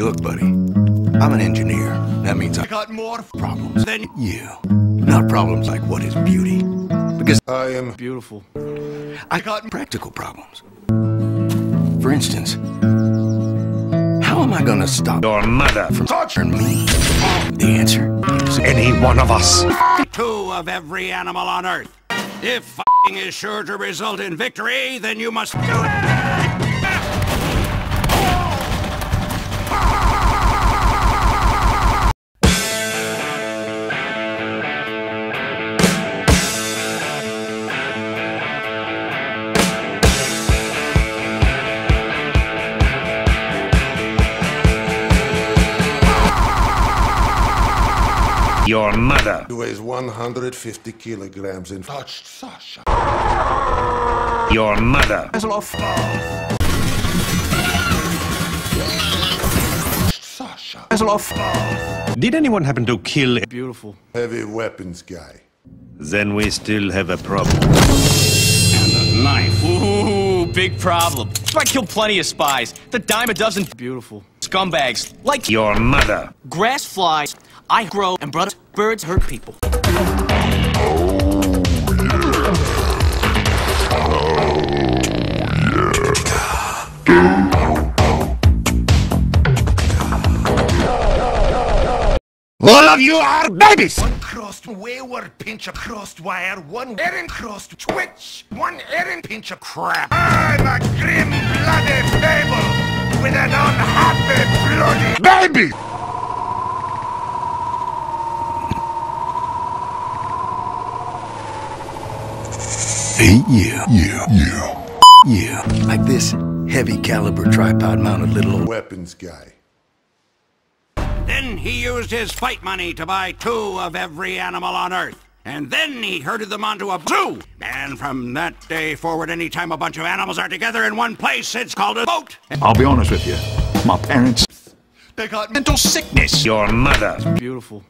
Look, buddy, I'm an engineer. That means I got more problems than you. Not problems like what is beauty. Because I am beautiful. I got practical problems. For instance, how am I gonna stop your mother from torturing me? The answer is any one of us. 2 of every animal on Earth. If f***ing is sure to result in victory, then you must do it! Your mother weighs 150 kilograms and touched Sasha. Your mother has lost Sasha. Has lost. Did anyone happen to kill a Beautiful. Heavy weapons guy? Then we still have a problem. And a knife. Ooh, big problem. I killed plenty of spies. The dime a dozen Beautiful. scumbags. Like Your mother. grass flies. I grow, and birds hurt people. All of you are babies! One crossed wayward pinch of crossed wire, one errant crossed twitch, one errant pinch of crap. I'm a grim-blooded fable with an unhappy bloody Baby! Yeah. Like this heavy caliber tripod mounted little old Weapons guy. Then he used his fight money to buy 2 of every animal on Earth. And then he herded them onto a zoo. And from that day forward, anytime a bunch of animals are together in one place, it's called a boat. I'll be honest with you. My parents, They got mental sickness. Your mother. Beautiful.